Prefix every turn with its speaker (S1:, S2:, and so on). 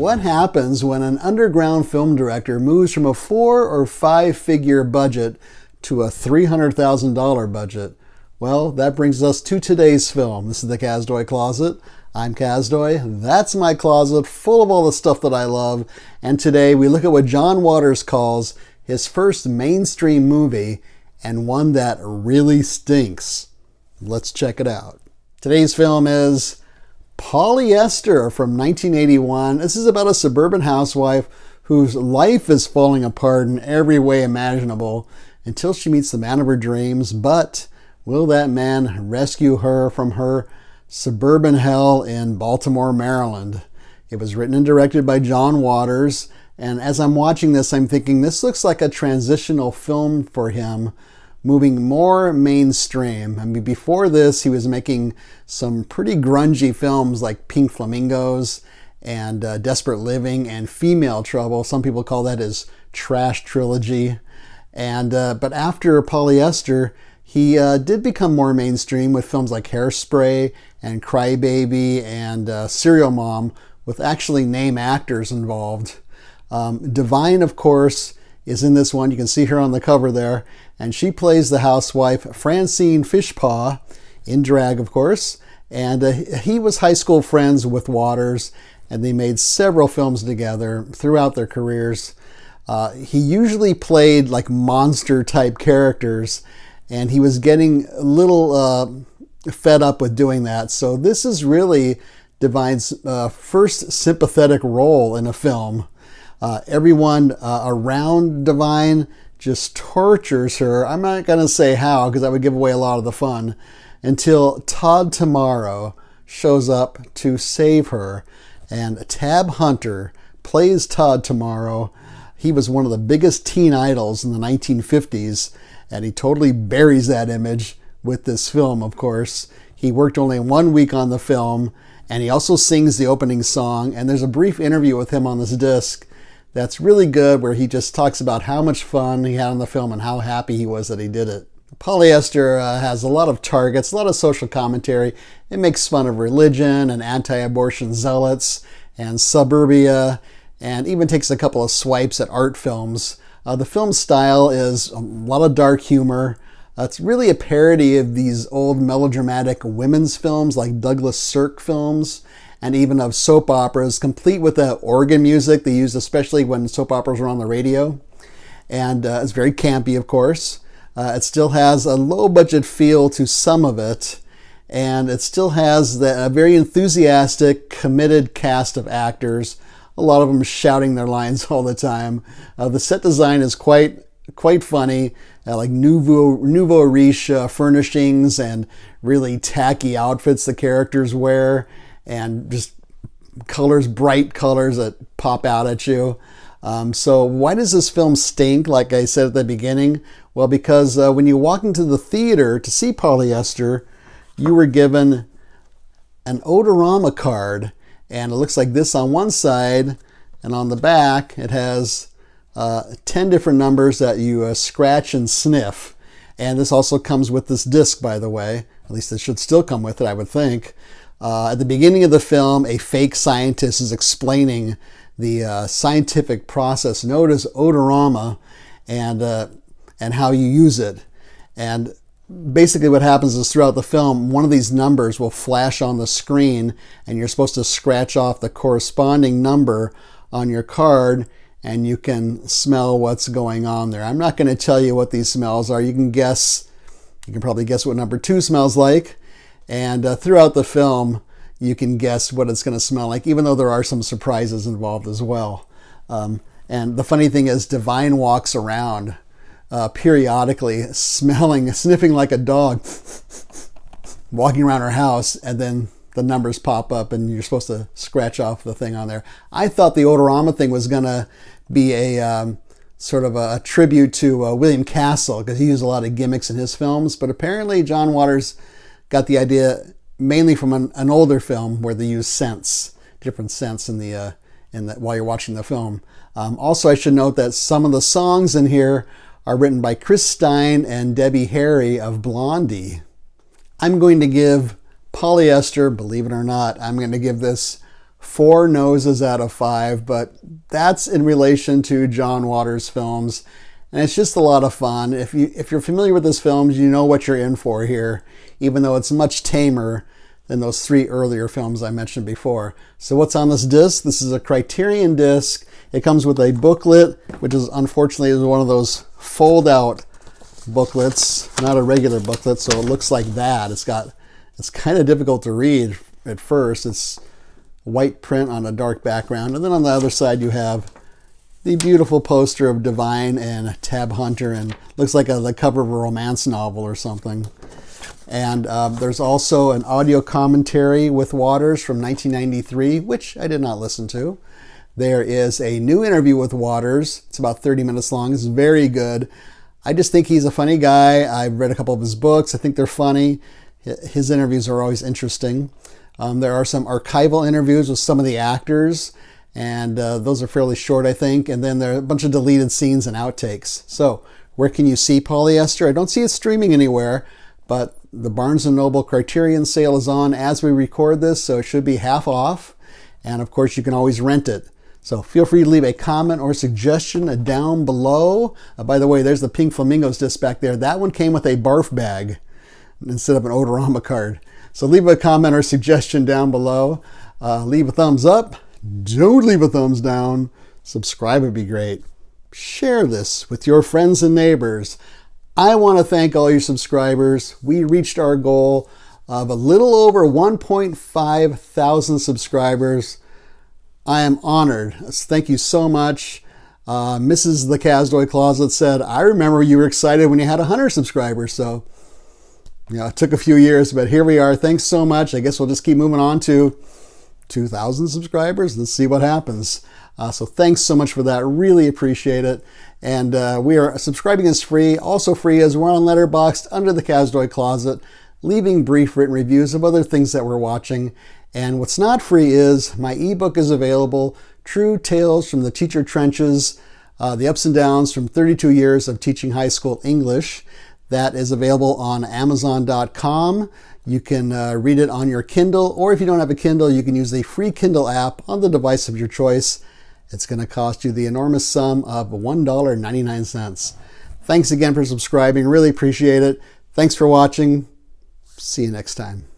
S1: What happens when an underground film director moves from a 4 or 5 figure budget to a $300,000 budget? Well, that brings us to today's film. This is the Kazdoy Closet. I'm Kazdoy. That's my closet full of all the stuff that I love. And today we look at what John Waters calls his first mainstream movie, and one that really stinks. Let's check it out. Today's film is Polyester from 1981. This is about a suburban housewife whose life is falling apart in every way imaginable until she meets the man of her dreams. But will that man rescue her from her suburban hell in Baltimore, Maryland? It was written and directed by John Waters, and as I'm watching this, I'm thinking this looks like a transitional film for him, moving more mainstream. I mean, before this, he was making some pretty grungy films like Pink Flamingos and Desperate Living and Female Trouble. Some people call that his trash trilogy. And but after Polyester, he did become more mainstream with films like Hairspray and Crybaby and Serial Mom, with actually name actors involved. Divine, of course, is in this one. You can see her on the cover there. And she plays the housewife Francine Fishpaw, in drag, of course. And he was high school friends with Waters, and they made several films together throughout their careers. He usually played like monster-type characters, and he was getting a little fed up with doing that. So this is really Divine's first sympathetic role in a film. Everyone around Divine just tortures her. I'm not going to say how, because that would give away a lot of the fun, until Todd Tomorrow shows up to save her. And Tab Hunter plays Todd Tomorrow. He was one of the biggest teen idols in the 1950s, and he totally buries that image with this film, of course. He worked only 1 week on the film, and he also sings the opening song. And there's a brief interview with him on this disc that's really good, where he just talks about how much fun he had on the film and how happy he was that he did it. Polyester has a lot of targets, a lot of social commentary. It makes fun of religion and anti-abortion zealots and suburbia, and even takes a couple of swipes at art films. The film style is a lot of dark humor. It's really a parody of these old melodramatic women's films like Douglas Sirk films, and even of soap operas, complete with the organ music they used, especially when soap operas were on the radio. And it's very campy, of course. It still has a low-budget feel to some of it, and it still has a very enthusiastic, committed cast of actors, a lot of them shouting their lines all the time. The set design is quite funny, like nouveau riche furnishings and really tacky outfits the characters wear, and just colors, bright colors that pop out at you. So why does this film stink, like I said at the beginning? Well, because when you walk into the theater to see Polyester, you were given an Odorama card, and it looks like this on one side, and on the back it has 10 different numbers that you scratch and sniff. And this also comes with this disc, by the way. At least it should still come with it, I would think. At the beginning of the film, a fake scientist is explaining the scientific process known as Odorama and how you use it. And basically what happens is throughout the film, one of these numbers will flash on the screen, and you're supposed to scratch off the corresponding number on your card, and you can smell what's going on there. I'm not going to tell you what these smells are. You can guess. You can probably guess what number 2 smells like. And throughout the film, you can guess what it's going to smell like, even though there are some surprises involved as well. And the funny thing is, Divine walks around periodically sniffing like a dog, walking around her house, and then the numbers pop up and you're supposed to scratch off the thing on there. I thought the Odorama thing was going to be a sort of a tribute to William Castle, because he used a lot of gimmicks in his films, but apparently John Waters got the idea mainly from an older film where they use scents, different scents while you're watching the film. Also, I should note that some of the songs in here are written by Chris Stein and Debbie Harry of Blondie. I'm going to give Polyester, believe it or not, I'm going to give this 4 noses out of 5, but that's in relation to John Waters' films. And it's just a lot of fun. If you're familiar with his films, you know what you're in for here, even though it's much tamer than those 3 earlier films I mentioned before. So what's on this disc? This is a Criterion disc. It comes with a booklet, which is unfortunately one of those fold-out booklets, not a regular booklet, so it looks like that. It's kind of difficult to read at first. It's white print on a dark background, and then on the other side you have the beautiful poster of Divine and Tab Hunter, and looks like the cover of a romance novel or something. And there's also an audio commentary with Waters from 1993, which I did not listen to. There is a new interview with Waters. It's about 30 minutes long. It's very good. I just think he's a funny guy. I've read a couple of his books. I think they're funny. His interviews are always interesting. There are some archival interviews with some of the actors, and those are fairly short, I think. And then there are a bunch of deleted scenes and outtakes. So where can you see Polyester? I don't see it streaming anywhere, but the Barnes & Noble Criterion sale is on as we record this, so it should be half off. And of course, you can always rent it. So feel free to leave a comment or suggestion down below. By the way, there's the Pink Flamingos disc back there. That one came with a barf bag instead of an Odorama card. So leave a comment or suggestion down below. Leave a thumbs up. Don't leave a thumbs down. Subscribe would be great. Share this with your friends and neighbors. I want to thank all your subscribers. We reached our goal of a little over 1.5 thousand subscribers. I am honored. Thank you so much. Mrs. The Kazdoy Closet said, I remember you were excited when you had 100 subscribers. So, it took a few years, but here we are. Thanks so much. I guess we'll just keep moving on to 2,000 subscribers. Let's see what happens. So thanks so much for that. Really appreciate it. And subscribing is free. Also free as we're on Letterboxd under the Kazdoy Closet, leaving brief written reviews of other things that we're watching. And what's not free is my ebook is available, True Tales from the Teacher Trenches, the ups and downs from 32 years of teaching high school English. That is available on Amazon.com. You can read it on your Kindle, or if you don't have a Kindle, you can use the free Kindle app on the device of your choice. It's going to cost you the enormous sum of $1.99. Thanks again for subscribing. Really appreciate it. Thanks for watching. See you next time.